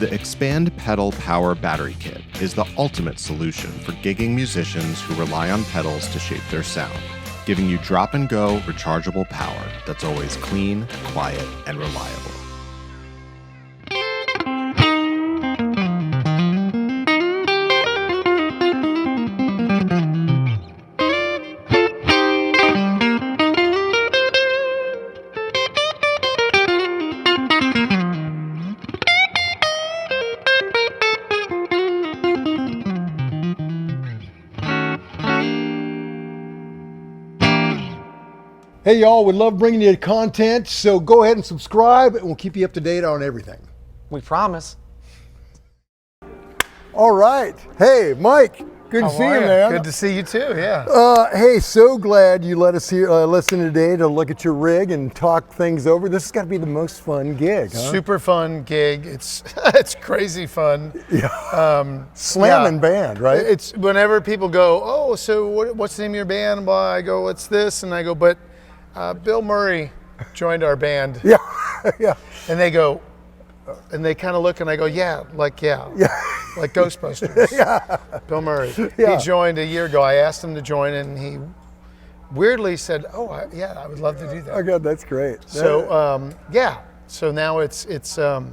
The Expand Pedal Power Battery Kit is the ultimate solution for gigging musicians who rely on pedals to shape their sound, giving you drop-and-go rechargeable power that's always clean, quiet, and reliable. Hey y'all, we love bringing you content, so go ahead and subscribe and we'll keep you up to date on everything. We promise. All right. Hey, Mike. Good to see you, man. Good to see you too, yeah. Hey, so glad you let us listen today to look at your rig and talk things over. This has got to be the most fun gig, huh? Super fun gig. It's crazy fun. Yeah. Slamming band, right? It's whenever people go, oh, so what's the name of your band? Well, I go, what's this? And I go, but Bill Murray joined our band. Yeah, yeah. And they go, and they kind of look, and I go, yeah, like Ghostbusters. Yeah. Bill Murray. Yeah. He joined a year ago. I asked him to join, and he weirdly said, oh, I would love to do that. Oh, God, that's great. So, yeah. So now it's the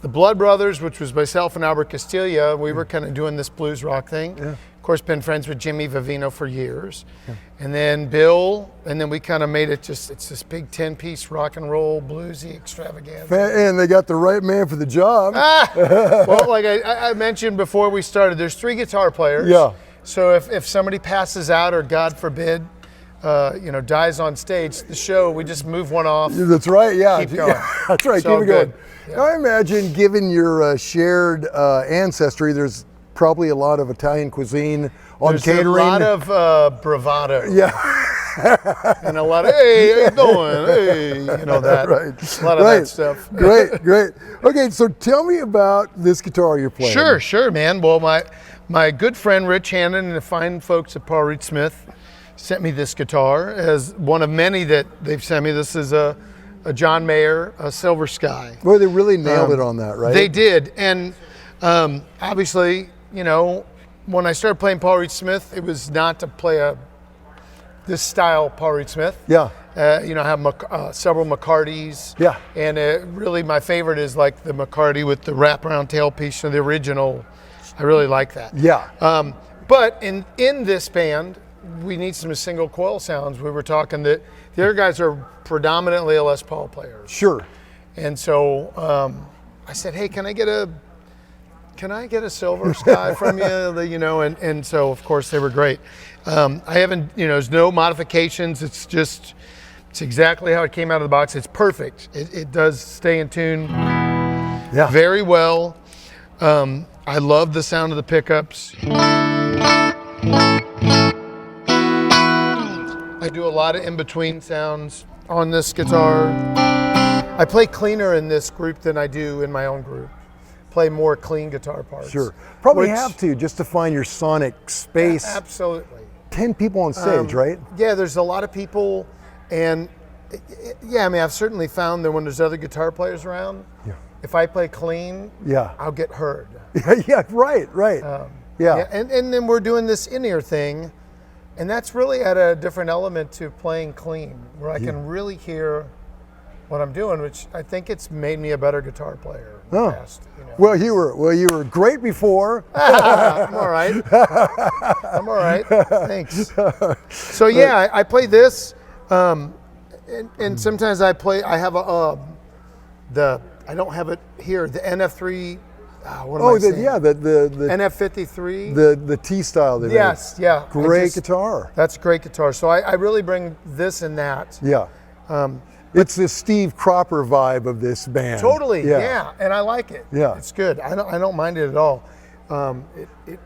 Blood Brothers, which was myself and Albert Castiglia. We were kind of doing this blues rock thing. Yeah. Of course, been friends with Jimmy Vivino for years. Yeah. And then Bill, and then we kind of made it it's this big 10-piece rock and roll bluesy extravaganza. And they got the right man for the job. Well, like I mentioned before we started, there's 3 guitar players. Yeah. So if somebody passes out or God forbid, dies on stage, the show, we just move one off. That's right, yeah. Keep going. Yeah, that's right, keep it going. Yeah. Now I imagine, given your shared ancestry, there's probably a lot of Italian cuisine on catering. There's a lot of bravado. Yeah. And a lot of, hey, how you doing? Hey, that. Right. A lot of that stuff. Great. Okay, so tell me about this guitar you're playing. Sure, man. Well, my good friend Rich Hannon and the fine folks at Paul Reed Smith sent me this guitar as one of many that they've sent me. This is a John Mayer, a Silver Sky. Boy, they really nailed it on that, right? They did. And obviously, when I started playing Paul Reed Smith, it was not to play this style Paul Reed Smith. Yeah. I have several McCartys. Yeah. And really my favorite is like the McCarty with the wraparound tailpiece, so the original. I really like that. Yeah. But in this band, we need some single coil sounds. We were talking that the other guys are predominantly Les Paul players. Sure. And so I said, hey, can I get a Silver Sky from you? And so of course they were great. I haven't, there's no modifications. It's exactly how it came out of the box. It's perfect. It does stay in tune very well. I love the sound of the pickups. I do a lot of in-between sounds on this guitar. I play cleaner in this group than I do in my own group. Play more clean guitar parts. Sure. Probably have to, just to find your sonic space. Absolutely. 10 people on stage, right? Yeah, there's a lot of people, and I've certainly found that when there's other guitar players around, if I play clean, I'll get heard. Yeah, right. And then we're doing this in-ear thing, and that's really at a different element to playing clean, where I can really hear what I'm doing, which I think it's made me a better guitar player in the past. Well, you were great before. I'm all right. Thanks. So I play this, and sometimes I have I don't have it here. The NF3. The NF53. The T style. Yes, yeah. Great guitar. That's a great guitar. So I really bring this and that. Yeah. It's the Steve Cropper vibe of this band. Totally, yeah, and I like it. Yeah, it's good. I don't mind it at all. It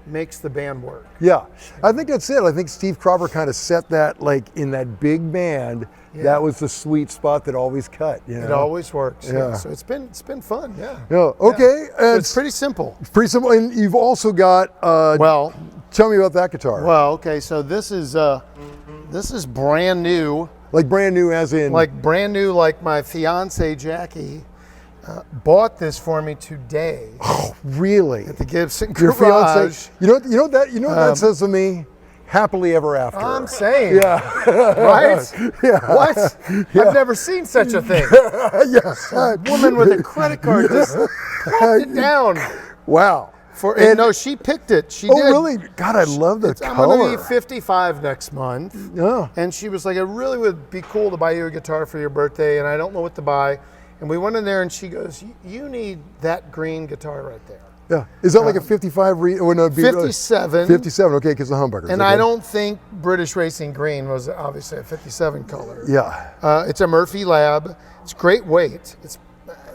makes the band work. Yeah, I think that's it. I think Steve Cropper kind of set that, like in that big band. Yeah. That was the sweet spot that always cut. It always works. Yeah. So it's been fun. Yeah. Okay. Yeah. So it's pretty simple. It's pretty simple, and you've also got. Tell me about that guitar. Well, okay. So this is brand new. Like brand new, as in. Like brand new, like my fiance Jackie bought this for me today. Oh, really? At the Gibson Your garage. fiance? You know what that says to me? Happily ever after. I'm saying. Yeah. Right? Yeah. What? Yeah. I've never seen such a thing. Yes. A woman with a credit card just plopped it down. Wow. And no, she picked it. She did. Really? God, I love the I'm color. going to be 55 next month. Yeah. And she was like, it really would be cool to buy you a guitar for your birthday, and I don't know what to buy. And we went in there, and she goes, you need that green guitar right there. Yeah. Is that like a 55? No, it'd be 57. 57, okay, because the humbuckers. And okay. I don't think British Racing Green was obviously a 57 color. Yeah. It's a Murphy Lab. It's great weight. It's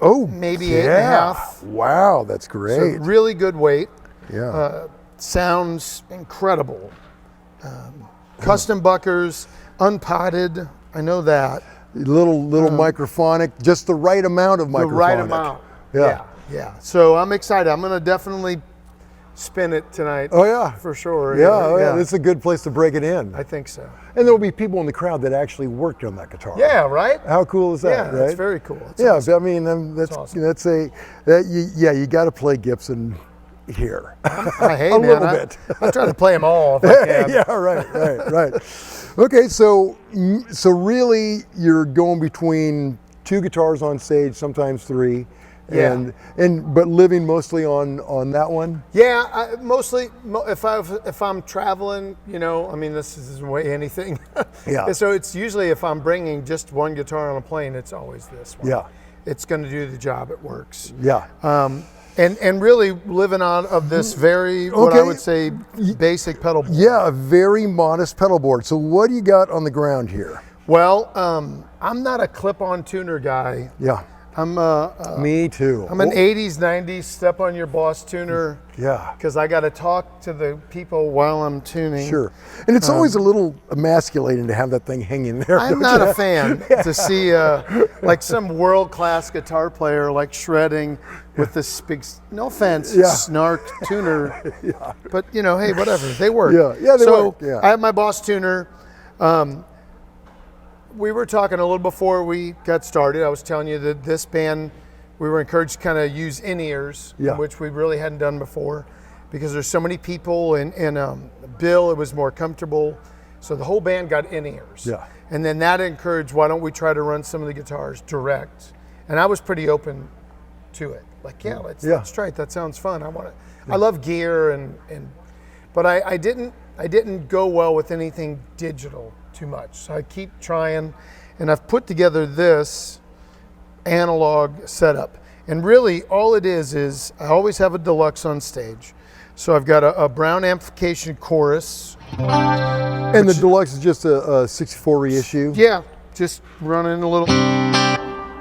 maybe 8.5. Wow, that's great. So really good weight. Yeah. Sounds incredible. Custom buckers, unpotted. I know that. Little microphonic, just the right amount of microphonic. The right amount. Yeah. So I'm excited. I'm going to definitely spin it tonight. Oh yeah, for sure. Yeah. It's a good place to break it in. I think so. And there will be people in the crowd that actually worked on that guitar. Yeah, right. How cool is that? Yeah, right? that's very cool. That's yeah, awesome. I mean that's awesome. you got to play Gibson here. Hey, a man, little bit. I try to play them all if I can. Yeah, right. Okay, so really you're going between 2 guitars on stage, sometimes 3. Yeah. But living mostly on that one. Yeah, mostly if I'm traveling, I mean this isn't way anything. Yeah. So it's usually if I'm bringing just one guitar on a plane, it's always this one. Yeah. It's going to do the job. It works. Yeah. And really living out of this very what I would say basic pedal board. Yeah, a very modest pedal board. So what do you got on the ground here? Well, I'm not a clip-on tuner guy. Yeah. Me too. I'm an 80s, 90s step on your boss tuner. Yeah. Because I got to talk to the people while I'm tuning. Sure. And it's always a little emasculating to have that thing hanging there. I'm not a fan to see like some world-class guitar player like shredding with this big, no offense, snark tuner. Yeah. But hey, whatever. They work. Yeah, they work. Yeah. I have my boss tuner. We were talking a little before we got started. I was telling you that this band, we were encouraged to kind of use in-ears, which we really hadn't done before, because there's so many people, and Bill, it was more comfortable. So the whole band got in-ears. Yeah. And then that encouraged, why don't we try to run some of the guitars direct? And I was pretty open to it. Like, let's try it. That sounds fun. I love gear, but I didn't go well with anything digital too much. So I keep trying, and I've put together this analog setup. And really all it is I always have a Deluxe on stage. So I've got a Brown amplification chorus. And the Deluxe is just a 64 reissue? Yeah, just running a little.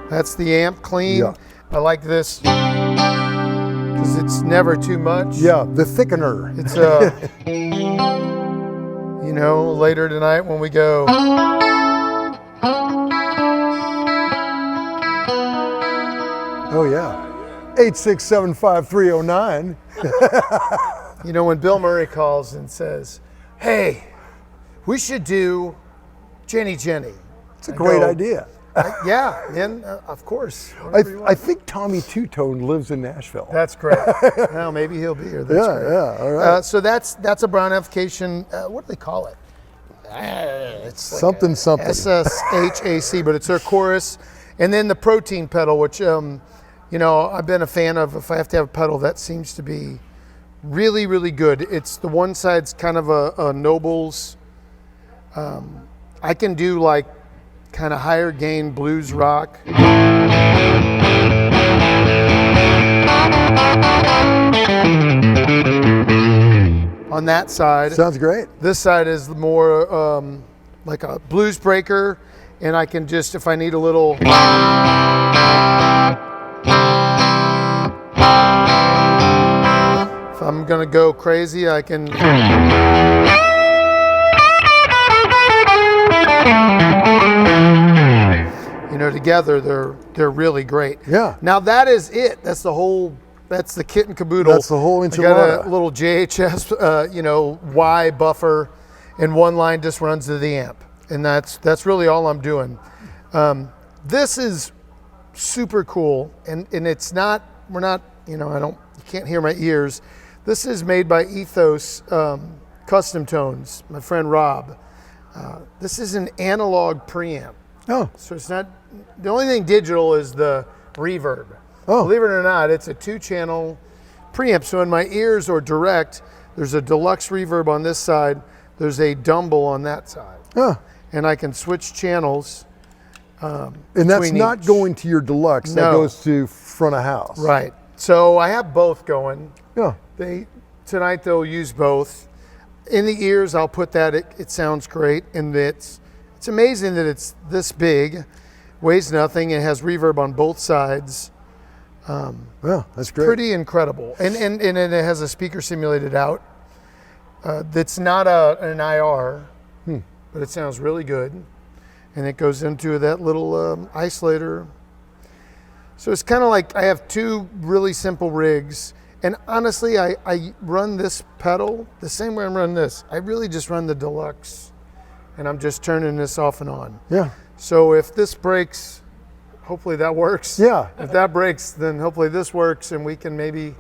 That's the amp clean. Yeah. I like this because it's never too much. Yeah, the thickener. It's later tonight when we go. Oh yeah, 8675309. When Bill Murray calls and says, "Hey, we should do Jenny." It's a great idea. Of course. I think Tommy Two-Tone lives in Nashville. That's great. Well, maybe he'll be here. That's great. All right. So that's a Brown amplification. What do they call it? It's something. SSHAC, but it's their chorus. And then the protein pedal, which I've been a fan of. If I have to have a pedal, that seems to be really, really good. It's the one side's kind of a Nobles. I can do like kind of higher gain blues rock. On that side. Sounds great. This side is more like a blues breaker, and I can just, if I need a little. If I'm gonna go crazy, I can. Together they're really great. Yeah. Now that is it. That's the kit and caboodle. That's the whole enchilada. I got a little JHS, Y buffer, and one line just runs to the amp, and that's really all I'm doing. This is super cool, and it's not, we're not, you know, you can't hear my ears. This is made by Ethos Custom Tones, my friend Rob. This is an analog preamp. Oh. So it's not, the only thing digital is the reverb. Oh. Believe it or not, it's a 2-channel preamp. So in my ears or direct, there's a deluxe reverb on this side, there's a Dumble on that side. Oh. And I can switch channels. And that's not going to your deluxe, that goes to front of house. Right. So I have both going. Yeah. Tonight they'll use both. In the ears, I'll put that, it sounds great. And it's amazing that it's this big, weighs nothing, it has reverb on both sides. Yeah, that's great. Pretty incredible. And it has a speaker simulated out. That's not an IR, but it sounds really good. And it goes into that little isolator. So it's kind of like I have 2 really simple rigs. And honestly, I run this pedal the same way I'm running this. I really just run the Deluxe, and I'm just turning this off and on. Yeah. So if this breaks, hopefully that works. Yeah. If that breaks, then hopefully this works, and we can maybe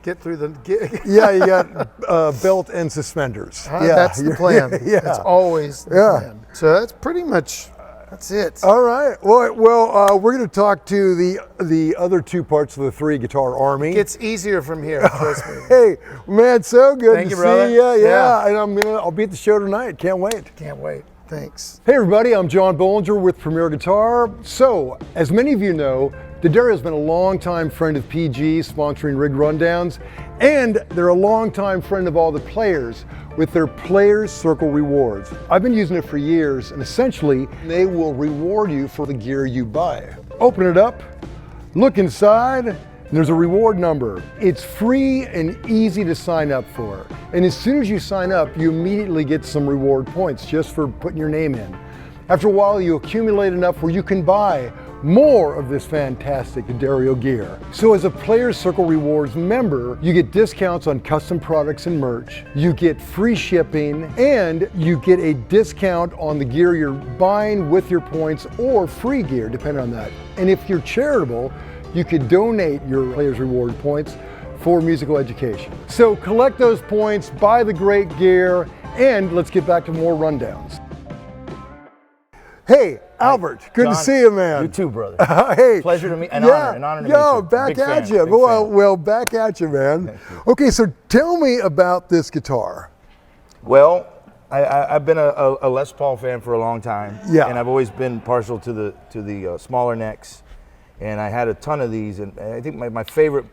get through the gig. Yeah, you got belt and suspenders. Yeah, that's the plan. Yeah. That's always the plan. So that's pretty much, that's it. All right. Well, we're going to talk to the other 2 parts of the 3 guitar army. It gets easier from here, trust me. Hey, man, so good Thank to you, brother. see you. Yeah. And I'll be at the show tonight. Can't wait. Can't wait. Thanks. Hey everybody, I'm John Bohlinger with Premier Guitar. So, as many of you know, D'Addario has been a longtime friend of PG, sponsoring rig rundowns, and they're a longtime friend of all the players with their Players Circle rewards. I've been using it for years, and essentially, they will reward you for the gear you buy. Open it up, look inside, and there's a reward number. It's free and easy to sign up for. And as soon as you sign up, you immediately get some reward points just for putting your name in. After a while, you accumulate enough where you can buy more of this fantastic D'Addario gear. So as a Players Circle Rewards member, you get discounts on custom products and merch, you get free shipping, and you get a discount on the gear you're buying with your points or free gear, depending on that. And if you're charitable, you could donate your Players Reward points for musical education. So collect those points, buy the great gear, and let's get back to more rundowns. Hey, Albert, good to see you, man. You too, brother. Hey. Pleasure to meet, an honor to meet you. Back at you. Well, back at you, man. Okay, so tell me about this guitar. Well, I've been a Les Paul fan for a long time. Yeah. And I've always been partial to the smaller necks. And I had a ton of these, and I think my favorite,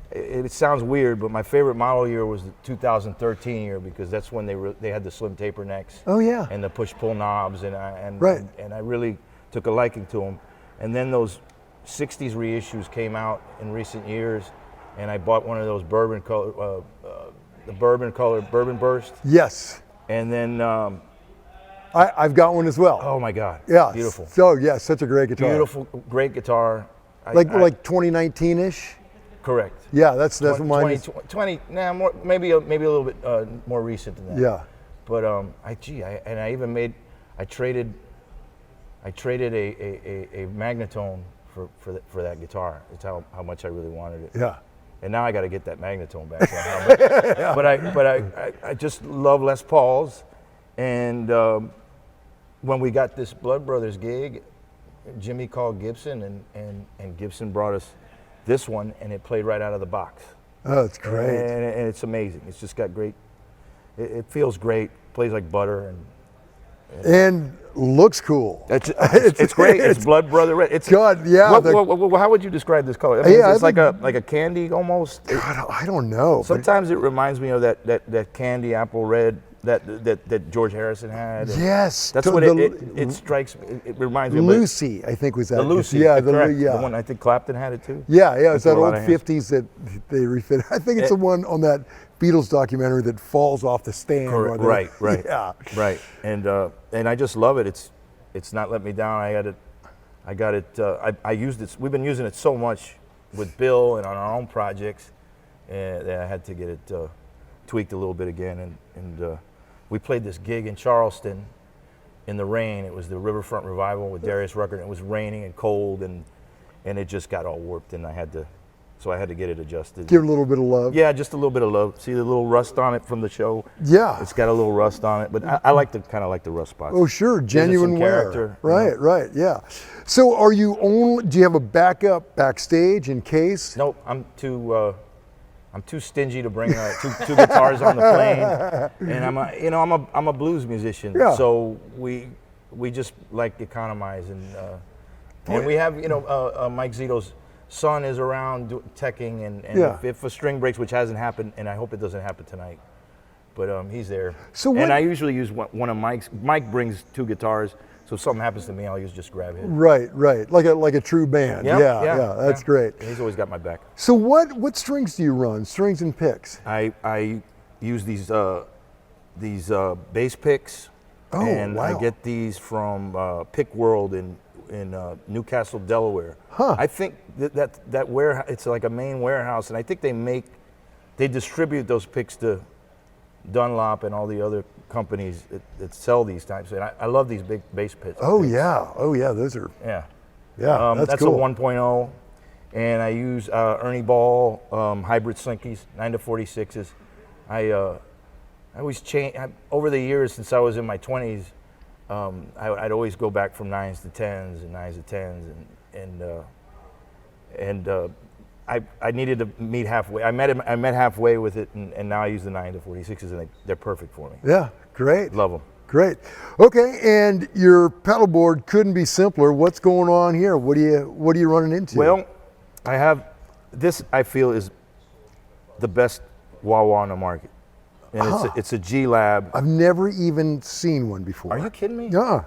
it sounds weird, but my favorite model year was the 2013 year, because that's when they had the slim taper necks. Oh yeah. And the push-pull knobs, and right. And I really took a liking to them. And then those 60s reissues came out in recent years, and I bought one of those bourbon burst. Yes. And then I've got one as well. oh my God. Yeah. Beautiful. So yeah, such a great guitar. Beautiful, great guitar. Like 2019-ish. Correct. Yeah, that's mine. 20, more, maybe a little bit more recent than that. Yeah. But I traded a Magnetone for that guitar. It's how much I really wanted it. Yeah. And now I got to get that Magnetone back somehow. But I just love Les Pauls, and when we got this Blood Brothers gig, Jimmy called Gibson, and Gibson brought us this one, and it played right out of the box. Oh, it's great. And it's amazing. It's just got great, it feels great, plays like butter. And looks cool. It's great. It's Blood Brother red. It's God, yeah. How would you describe this color? I mean, it's like a candy almost. God, I don't know. Sometimes it reminds me of that candy apple red that George Harrison had. Yes. That's what it strikes me. It reminds me of Lucy, I think was that. the Lucy. Yeah, the one I think Clapton had it too. Yeah, it's that a lot old of hands. 50s that they refit. I think it's the one on that Beatles documentary that falls off the stand. Right. Yeah. Right. And I just love it. It's not let me down. I got it. I used it. We've been using it so much with Bill and on our own projects, and I had to get it tweaked a little bit again. And we played this gig in Charleston in the rain. It was the Riverfront Revival with Darius Rucker, and it was raining and cold, and and it just got all warped, and I had to get it adjusted. Give it a little bit of love. Yeah, just a little bit of love. See the little rust on it from the show? Yeah. It's got a little rust on it, but I like the kind of like the rust spots. Oh, sure, genuine wear. Character, right, right, yeah. So, do you have a backup backstage in case? Nope, I'm too stingy to bring two guitars on the plane, and I'm a blues musician, so we just like economize, and we have Mike Zito's son is around teching, and if a string breaks, which hasn't happened, and I hope it doesn't happen tonight, but he's there. And I usually use one of Mike's. Mike brings two guitars, so if something happens to me, I'll just grab his. Right, like a true band. Yeah, that's great. And he's always got my back. So what strings do you run? Strings and picks? I use these bass picks, and I get these from Pick World in Newcastle, Delaware. Huh. I think that warehouse, it's like a main warehouse, and I think they distribute those picks to Dunlop and all the other companies that sell these types. And I love these big bass picks. Oh yeah, those are. Yeah. That's cool. a 1.0, and I use Ernie Ball hybrid Slinkies, 9-46s. I always change over the years since I was in my 20s. I'd always go back from 9s to 10s and 9s to 10s, and I needed to meet halfway. I met halfway with it, and now I use the 9-46s, and they're perfect for me. Yeah, great. Love them. Great. Okay, and your pedal board couldn't be simpler. What's going on here? What are you running into? Well, I have this. I feel is the best wah-wah on the market. And it's a G-Lab. I've never even seen one before. Are you kidding me? Yeah.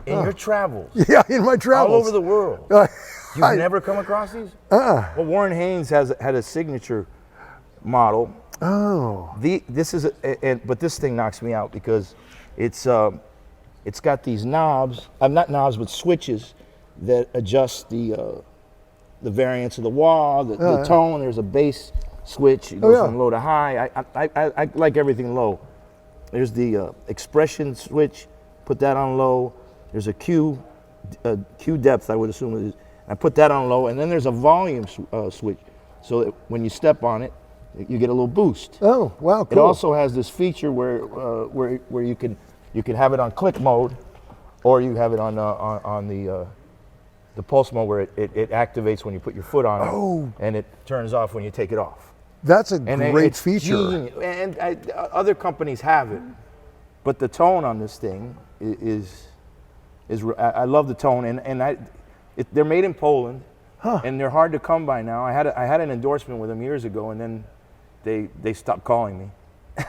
In your travels? Yeah, in my travels. All over the world. You've never come across these? Well, Warren Haynes had a signature model. Oh. But this thing knocks me out because it's got these knobs. Not knobs, but switches that adjust the variance of the wah, the tone. There's a bass switch. It goes from low to high. I like everything low. There's the expression switch. Put that on low. There's a Q depth, I would assume it is. I put that on low, and then there's a volume switch, so that when you step on it, you get a little boost. Oh, wow, cool. It also has this feature where you can have it on click mode, or you have it on the pulse mode where it activates when you put your foot on it, and it turns off when you take it off. That's a great feature. Genius. And other companies have it, but the tone on this thing is I love the tone, and they're made in Poland, and they're hard to come by now. I had an endorsement with them years ago, and then they stopped calling me.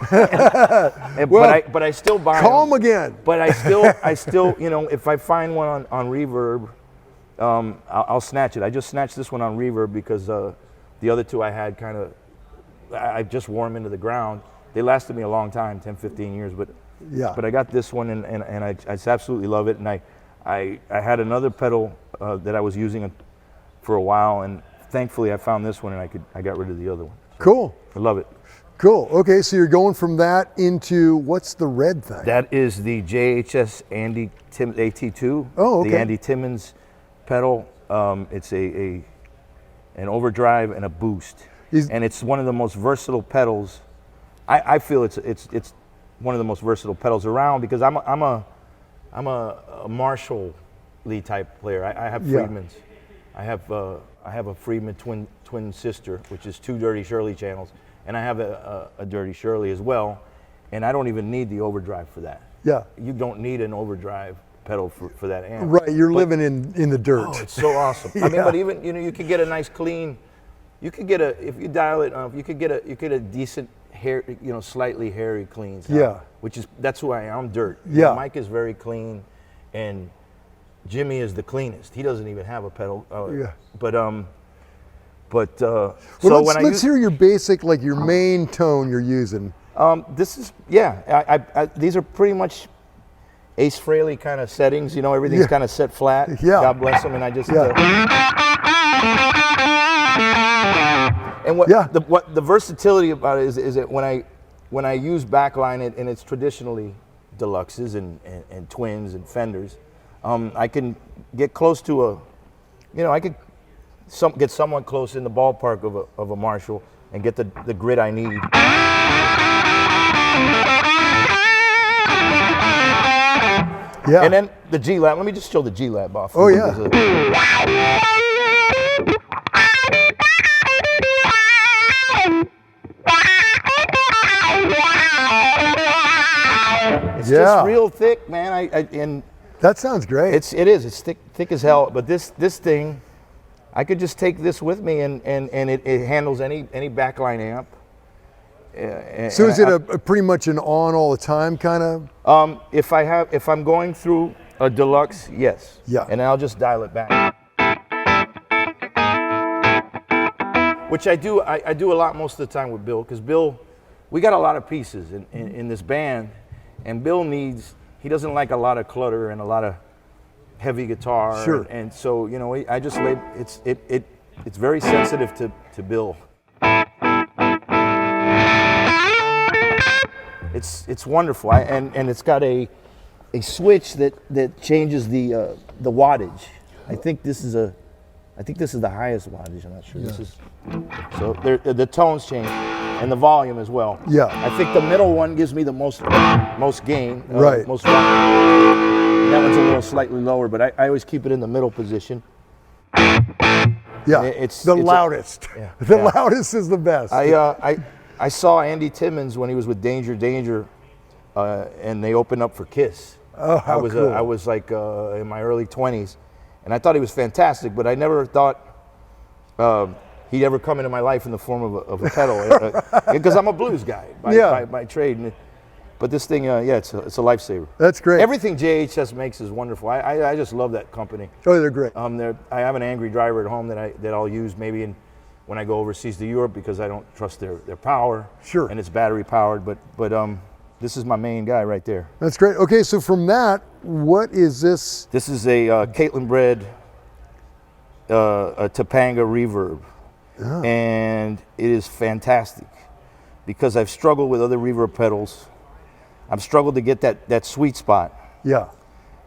But I still buy call them. them again. But I still if I find one on Reverb, I'll snatch it. I just snatched this one on Reverb because the other two I had I just wore them into the ground. They lasted me a long time, 10, 15 years, but I got this one, and I just absolutely love it. And I had another pedal that I was using for a while, and thankfully I found this one, and I got rid of the other one. So cool. I love it. Cool. Okay, so you're going from that into, what's the red thing? That is the JHS Andy AT2. Oh, okay. The Andy Timmons pedal. It's an overdrive and a boost. And it's one of the most versatile pedals. I feel it's one of the most versatile pedals around because I'm a Marshall-Lee type player. I have Friedmans. I have a Friedman twin sister, which is 2 Dirty Shirley channels, and I have a Dirty Shirley as well. And I don't even need the overdrive for that. Yeah. You don't need an overdrive pedal for that amp. Right. You're living in the dirt. Oh, it's so awesome. I mean, but even you could get a nice clean. You could get if you dial it up, you could get a decent hair, slightly hairy clean sound. Yeah. That's who I am. I'm dirt. Yeah. Mike is very clean, and Jimmy is the cleanest. He doesn't even have a pedal. Let's hear your basic, like your main tone you're using. This is these are pretty much Ace Frehley kind of settings. Everything's kind of set flat. Yeah. God bless him. And I just. And what the versatility about it is that when I use backline and it's traditionally deluxes and twins and Fenders, I can get close to I could get someone close in the ballpark of a Marshall and get the grit I need. Yeah. And then the G-Lab. Let me just show the G-Lab off. Oh, yeah. It's just real thick, man. And that sounds great. It is. It's thick as hell. But this thing, I could just take this with me, and it handles any backline amp. So is it a pretty much an on all the time kind of? If I'm going through a Deluxe, yes. Yeah. And I'll just dial it back. Which I do a lot most of the time with Bill, because Bill, we got a lot of pieces in this band, and Bill he doesn't like a lot of clutter and a lot of heavy guitar. Sure. And so, you know, I just it's very sensitive to Bill. It's wonderful, and it's got a switch that changes the wattage. I think this is the highest wattage. I'm not sure. Yeah. This is so the tones change and the volume as well. Yeah. I think the middle one gives me the most gain. Right. Most volume. That one's a little slightly lower, but I always keep it in the middle position. Yeah. It's the loudest. The loudest is the best. I saw Andy Timmons when he was with Danger, and they opened up for Kiss. Oh, how cool. I was like in my early 20s, and I thought he was fantastic, but I never thought he'd ever come into my life in the form of a pedal, because I'm a blues guy by trade. But this thing, it's a lifesaver. That's great. Everything JHS makes is wonderful. I just love that company. Oh, they're great. I have an Angry Driver at home that I'll use maybe when I go overseas to Europe, because I don't trust their power. Sure. And it's battery powered, but this is my main guy right there. That's great. Okay, so from that, what is this? This is a Caitlin Bred a Topanga Reverb. Oh. And it is fantastic, because I've struggled with other reverb pedals. I've struggled to get that sweet spot. Yeah.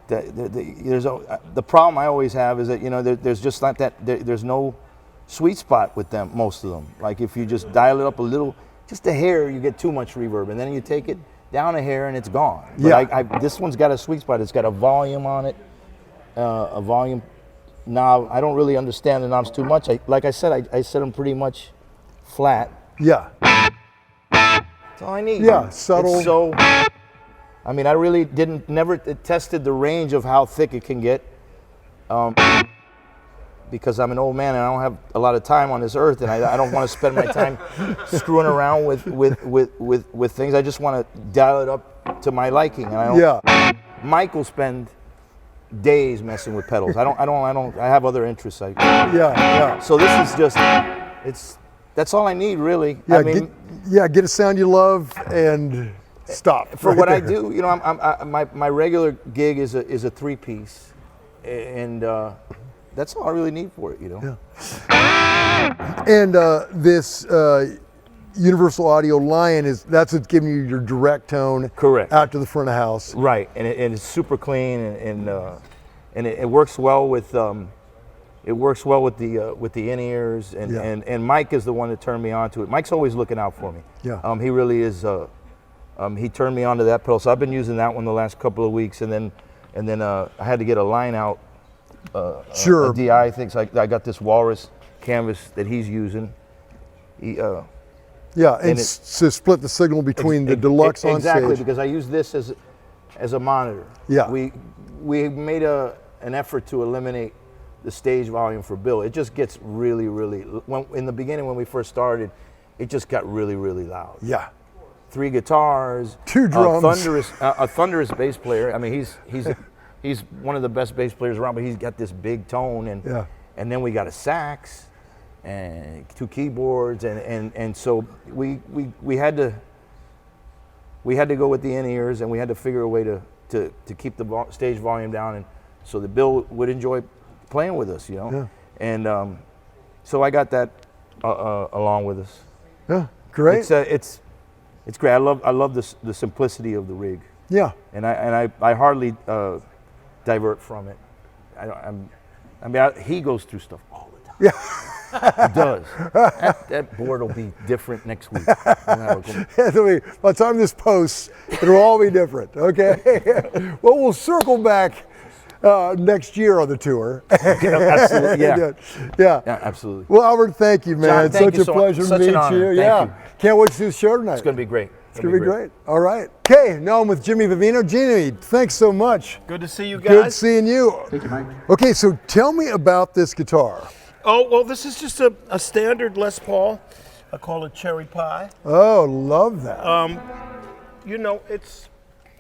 The problem I always have is that, you know, there's just not there's no sweet spot with them, most of them. Like if you just dial it up a little, just a hair, you get too much reverb, and then you take it down a hair and it's gone. But yeah. This one's got a sweet spot. It's got a volume on it, a volume knob. I don't really understand the knobs too much. Like I said, I set them pretty much flat. Yeah. That's all I need. Yeah, subtle. It's so, I mean, I really never tested the range of how thick it can get. Because I'm an old man and I don't have a lot of time on this earth, and I don't want to spend my time screwing around with things. I just want to dial it up to my liking. And I don't, Mike will spend days messing with pedals. I have other interests. So this is just, that's all I need, really. Yeah, I mean, get a sound you love and stop. For what I do, you know, my regular gig is a 3-piece, and that's all I really need for it, you know. Yeah. And this Universal Audio Lion that's what's giving you your direct tone. Correct. Out to the front of house. Right, and it's super clean, and it works well with the in-ears, and Mike is the one that turned me on to it. Mike's always looking out for me. Yeah. He really is. He turned me on to that pedal, so I've been using that one the last couple of weeks, and then I had to get a line out. Sure. A DI thing. So I got this Walrus canvas that he's using. And to split the signal between the Deluxe on stage. Exactly, because I use this as a monitor. Yeah. We made an effort to eliminate the stage volume for Bill. It just gets really, really, in the beginning when we first started, it just got really, really loud. Yeah. 3 guitars, 2 drums, a thunderous bass player. I mean, he's one of the best bass players around, but he's got this big tone, and then we got a sax and 2 keyboards, and so we had to go with the in-ears, and we had to figure a way to keep the stage volume down, and so that Bill would enjoy playing with us, you know. Yeah. And so I got that along with us. Yeah, great. It's great. I love the simplicity of the rig. Yeah. And I hardly divert from it. He goes through stuff all the time. Yeah. It does. That board will be different next week. By the time this posts, it'll all be different, okay? Well, we'll circle back next year on the tour. Absolutely, yeah. Yeah, absolutely. Well, Albert, thank you, man. John, It's thank such you a so pleasure much. to Such an meet honor. you. Thank you. Can't wait to see the show tonight. It's going to be great. It's going to be great. All right. Okay, now I'm with Jimmy Vivino. Jimmy, thanks so much. Good to see you guys. Good seeing you. Thank you, Mike. Okay, so tell me about this guitar. Oh, well, this is just a standard Les Paul. I call it Cherry Pie. Oh, love that. You know, it's,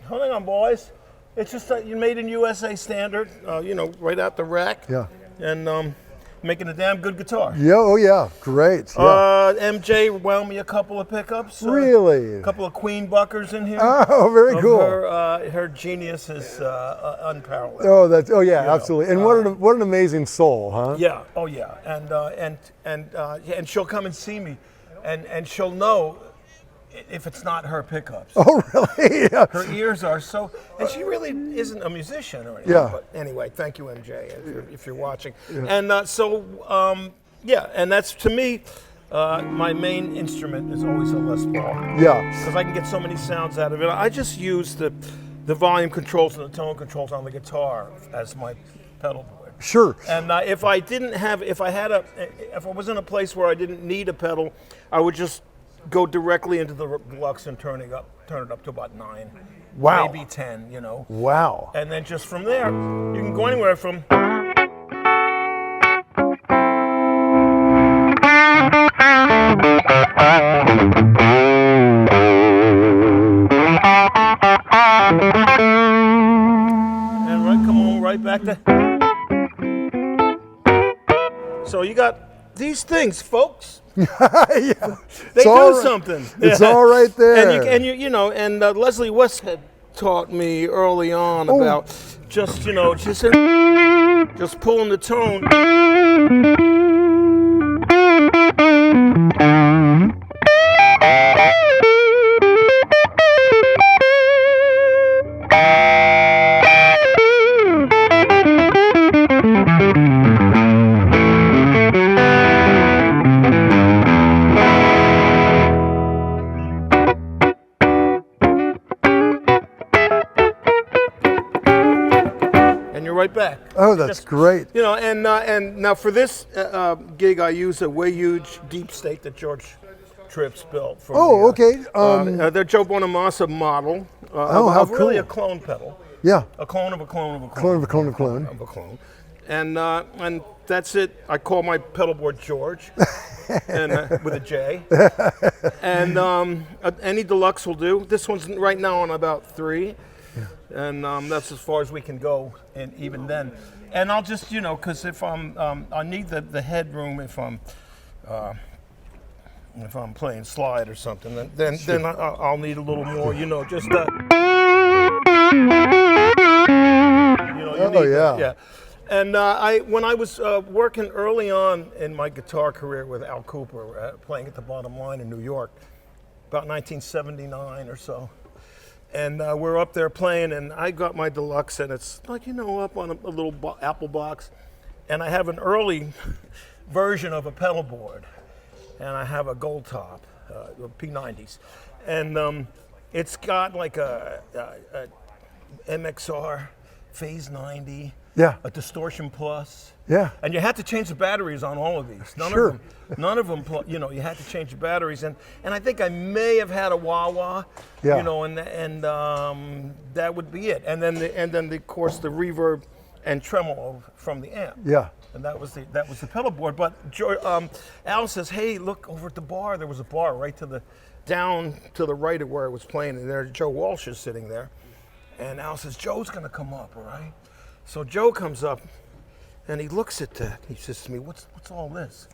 hold on, boys. It's just a made in USA standard, you know, right out the rack. Yeah. And making a damn good guitar. Yeah, oh yeah, great. Yeah. MJ wound me a couple of pickups. Really? A couple of Queen Buckers in here. Oh, very cool. Her genius is unparalleled. Oh yeah, absolutely. And what an amazing soul, huh? Yeah. Oh yeah. And she'll come and see me, and she'll know if it's not her pickups. Oh really? Yeah. Her ears are so, and she really isn't a musician or anything. Yeah. But anyway, thank you, MJ, if you're watching. Yeah. And yeah, and that's, to me, my main instrument is always a Les Paul. Yeah. Because I can get so many sounds out of it. I just use the volume controls and the tone controls on the guitar as my pedal board. Sure. And if I was in a place where I didn't need a pedal, I would just go directly into the Deluxe and turn it up to about 9. Wow. Maybe 10, you know. Wow. And then just from there, you can go anywhere from. And come on right back to. So you got these things, folks. Yeah. They do something. It's all right there. And you know, and Leslie West had taught me early on about just pulling the tone. Right back. Oh, that's great. You know, and now for this gig, I use a way huge deep state that George Tripp's built. Okay. They're Joe Bonamassa model. how cool. Really a clone pedal. Yeah. A clone of a clone of a clone. Clone of a clone of a clone. Of a clone. And that's it. I call my pedal board George, and with a J. And any Deluxe will do. This one's right now on about 3. And that's as far as we can go, and even then. And I'll just, you know, because if I need the headroom if I'm playing slide or something, then I'll need a little more, you know, just. You know, yeah. And when I was working early on in my guitar career with Al Cooper, playing at the Bottom Line in New York, about 1979 or so. And we're up there playing, and I got my Deluxe, and it's like, you know, up on a little Apple box. And I have an early version of a pedal board, and I have a gold top, P90s. And it's got like a MXR Phase 90, a Distortion Plus. Yeah. And you had to change the batteries on all of these. None of them, you know, you had to change the batteries. And I think I may have had a wah-wah, you know, and that would be it. And then of course, the reverb and tremolo from the amp. Yeah. And that was the pedal board. But Al says, hey, look over at the bar. There was a bar right down to the right of where I was playing. And there, Joe Walsh is sitting there. And Al says, Joe's going to come up, all right? So Joe comes up. And he looks at that. He says to me, "What's all this?"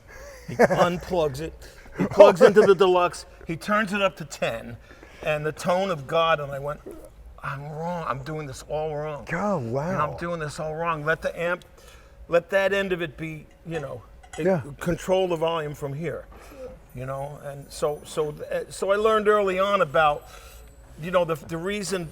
He unplugs it. He plugs into the Deluxe. He turns it up to 10, and the tone of God. And I went, "I'm wrong. I'm doing this all wrong. Oh wow! And I'm doing this all wrong. Let the amp, let that end of it be, you know, control the volume from here, you know." And so I learned early on about, you know, the reason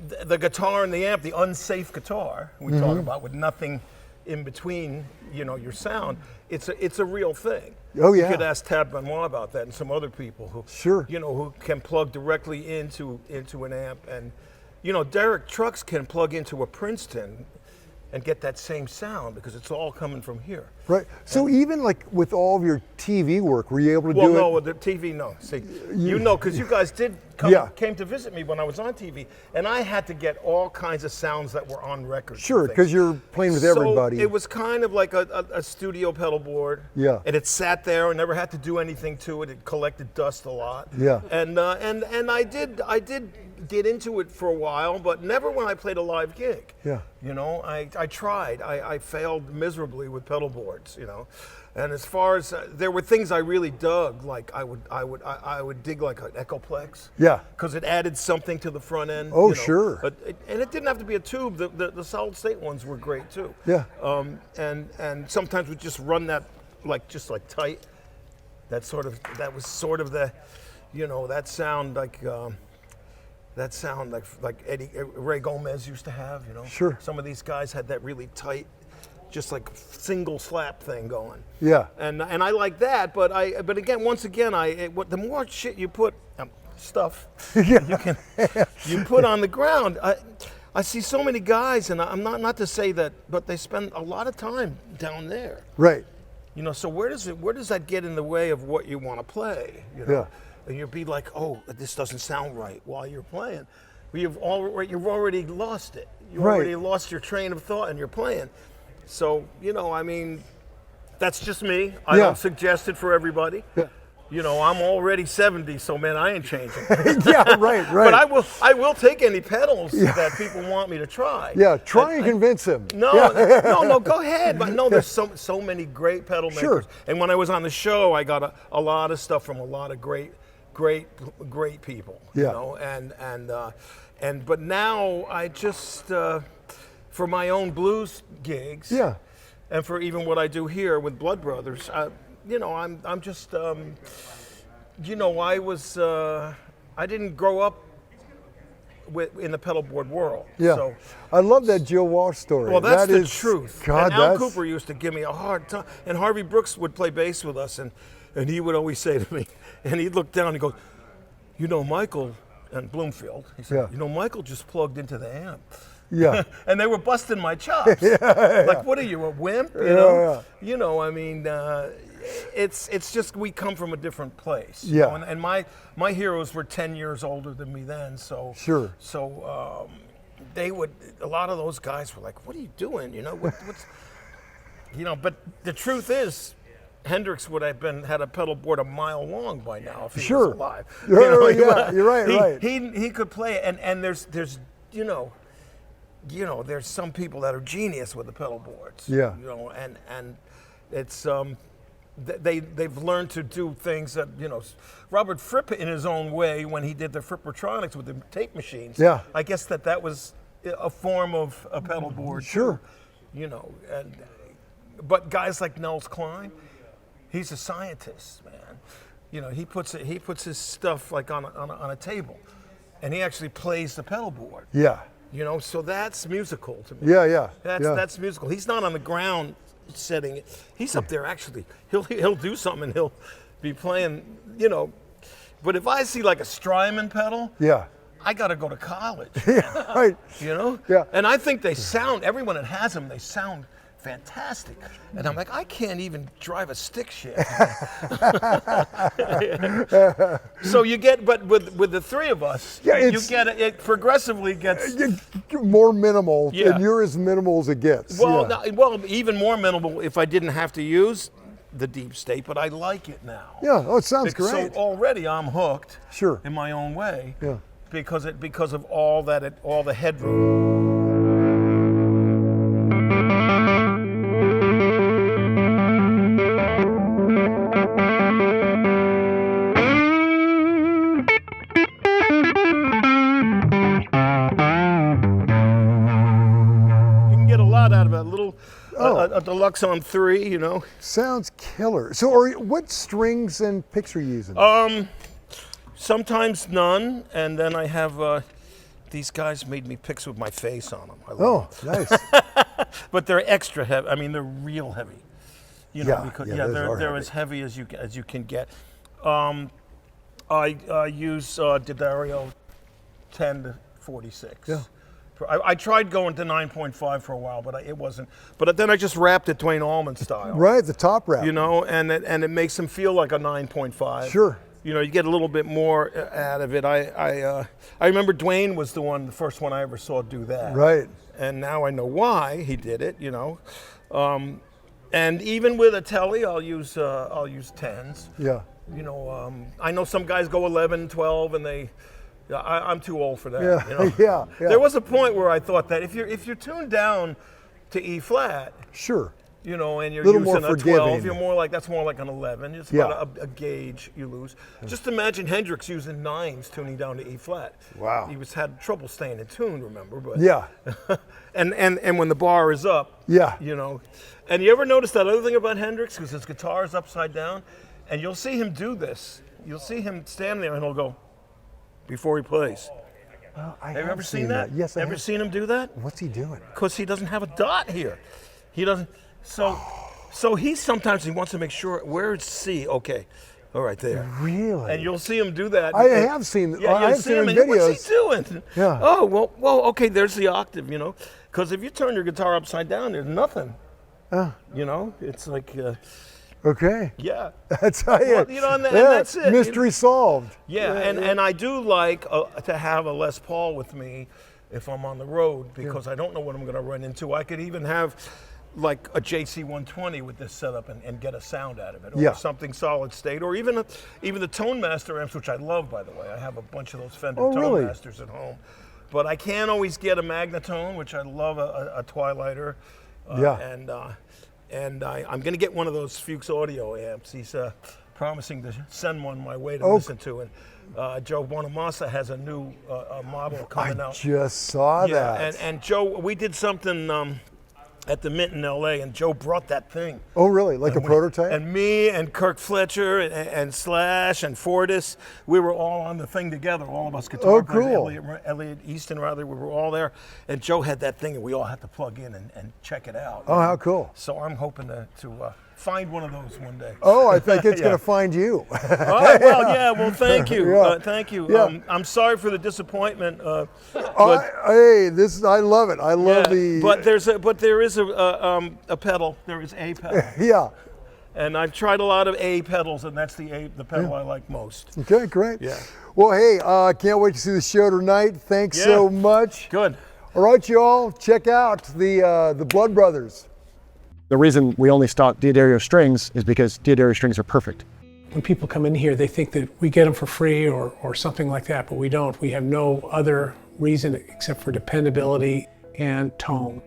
the guitar and the amp, the unsafe guitar we talk about with nothing in between, you know, your sound, it's a real thing. Oh, yeah. You could ask Tab Benoit about that and some other people who, Sure. you know, who can plug directly into an amp. And, you know, Derek Trucks can plug into a Princeton and get that same sound because it's all coming from here. Right. So even like with all of your TV work, were you able to Well, do no, it? with the TV, no. See, you know, because you guys did came to visit me when I was on TV, and I had to get all kinds of sounds that were on record. and Sure, things. because you're playing with everybody. So it was kind of like a studio pedal board. Yeah. And it sat there and never had to do anything to it. It collected dust a lot. Yeah. And I did get into it for a while, but never when I played a live gig. Yeah. You know, I tried. I failed miserably with pedal boards, you know. And as far as there were things I really dug, like I would dig like an Echoplex. Yeah. Because it added something to the front end. Oh, you know. sure. But and it didn't have to be a tube. The solid state ones were great too. Yeah. And sometimes we just run that just like tight. That was sort of the, you know, that sound like Ray Gomez used to have, you know. Sure. Some of these guys had that really tight, just like single slap thing going. Yeah. And I like that, but again, once again, the more shit you put you put on the ground. I see so many guys, and I'm not to say that, but they spend a lot of time down there. Right. You know, so where does that get in the way of what you want to play? You know? Yeah. And you'll be like, oh, this doesn't sound right while you're playing. Well, you've already lost it. You've Right. already lost your train of thought and you're playing. So, you know, I mean, that's just me. I Yeah. don't suggest it for everybody. Yeah. You know, I'm already 70, so man, I ain't changing. Yeah, right. But I will take any pedals that people want me to try. Yeah, try and convince him. No, Yeah. no, go ahead. But no, there's so many great pedal makers. Sure. And when I was on the show, I got a lot of stuff from a lot of great people. Yeah. You know, but now I just for my own blues gigs. Yeah. And for even what I do here with Blood Brothers, you know, I'm just, you know, I didn't grow up in the pedal board world. Yeah. So, I love that Joe Walsh story. well, that's That the is- truth. God, and Al that's Cooper used to give me a hard time. And Harvey Brooks would play bass with us, and he would always say to me, and he'd look down and go, you know, Michael, and Bloomfield, he said, Yeah. you know, Michael just plugged into the amp. Yeah. And they were busting my chops. Like, what are you, a wimp? You know? You know, I mean, it's just we come from a different place. you Yeah. know, and my heroes were 10 years older than me then, so Sure. So they would. A lot of those guys were like, "What are you doing?" You know, what's, you know. But the truth is, Hendrix would have had a pedal board a mile long by now if he Sure. was alive. Yeah, you're right, right. He could play it, and there's you know, there's some people that are genius with the pedal boards. Yeah. You know, and it's they've learned to do things that, you know, Robert Fripp in his own way when he did the Frippertronics with the tape machines. Yeah. I guess that was a form of a pedal board. Sure. Too, you know, but guys like Nels Klein, he's a scientist, man. You know, he puts his stuff like on a table, and he actually plays the pedal board. Yeah. You know, so that's musical to me. Yeah, yeah. That's musical. He's not on the ground setting it. He's up there actually. He'll do something and he'll be playing, you know. But if I see like a Strymon pedal, Yeah. I got to go to college. Yeah, right. You know? Yeah. And I think everyone that has them, they sound fantastic. And I'm like, I can't even drive a stick shift. So you get, but with the three of us, Yeah, you get it progressively gets. More minimal, Yeah. and you're as minimal as it gets. Well, yeah. well, even more minimal if I didn't have to use the deep state, but I like it now. Yeah, oh, it sounds So great. already I'm hooked. Sure. In my own way. Yeah. Because of all the headroom. You can get a lot out of a little a Deluxe on 3, you know. Sounds killer. So, what strings and picks are you using? Sometimes none, and then I have these guys made me picks with my face on them. I love Oh, it. nice. but they're extra heavy. I mean, they're real heavy. You know, Yeah, because yeah, those are they're heavy. as heavy as you can get. I use D'Addario 10 to 46. Yeah. I tried going to 9.5 for a while, but it wasn't. But then I just wrapped it Dwayne Allman style. Right, the top wrap. You know, and it makes them feel like a 9.5. Sure. You know, you get a little bit more out of it. I remember Dwayne was the first one I ever saw do that. Right. And now I know why he did it. You know, and even with a telly, I'll use 10s. Yeah. You know, I know some guys go 11, 12, and I'm too old for that. Yeah. You know? Yeah. There was a point where I thought that if you're tuned down to E flat, Sure. you know, and you're Little using more a 12, forgiving. that's more like an 11. It's Yeah. about a gauge you lose. Just imagine Hendrix using 9s tuning down to E flat. Wow. He had trouble staying in tune, remember? But Yeah. and when the bar is up, Yeah. you know. And you ever notice that other thing about Hendrix, because his guitar is upside down, and you'll see him do this. You'll see him stand there and he'll go before he plays. Well, I Have you ever seen that? Yes, I Ever have. seen him do that? What's he doing? Because he doesn't have a dot here. He doesn't. So he sometimes wants to make sure where's C. Okay, all right there. Really? And you'll see him do that. I have seen. Yeah, I you'll have see seen him in and videos. what's he doing? Yeah. Oh well. Okay. There's the octave. You know, because if you turn your guitar upside down, there's nothing. You know, it's like. Okay. Yeah. That's how you. Well, you know, and that's it. Mystery solved. Yeah, and I do like to have a Les Paul with me if I'm on the road because I don't know what I'm going to run into. I could even have like a JC 120 with this setup and get a sound out of it, or something solid state, or even the Tone Master amps, which I love, by the way. I have a bunch of those Fender Tone Masters at home, but I can't always get a Magnatone, which I love, a Twilighter, and I'm going to get one of those Fuchs Audio amps. He's promising to send one my way to listen to. And Joe Bonamassa has a new model coming out. I just saw that. And Joe, we did something at the Mint in L.A., and Joe brought that thing. Oh, really? Like a prototype? And me and Kirk Fletcher and Slash and Fortis, we were all on the thing together, all of us guitar players. Cool. Elliot Easton, rather, we were all there. And Joe had that thing, and we all had to plug in and check it out. Oh, how cool. So I'm hoping to find one of those one day. Oh, I think it's going to find you. Well, thank you. Thank you. Yeah. I'm sorry for the disappointment. I love it. I love the. But there is a pedal. There is a pedal. Yeah. And I've tried a lot of A pedals, and that's the pedal I like most. Okay, great. Yeah. Well, hey, can't wait to see the show tonight. Thanks so much. Good. All right, y'all, check out the Blood Brothers. The reason we only stock D'Addario strings is because D'Addario strings are perfect. When people come in here, they think that we get them for free or something like that, but we don't. We have no other reason except for dependability and tone.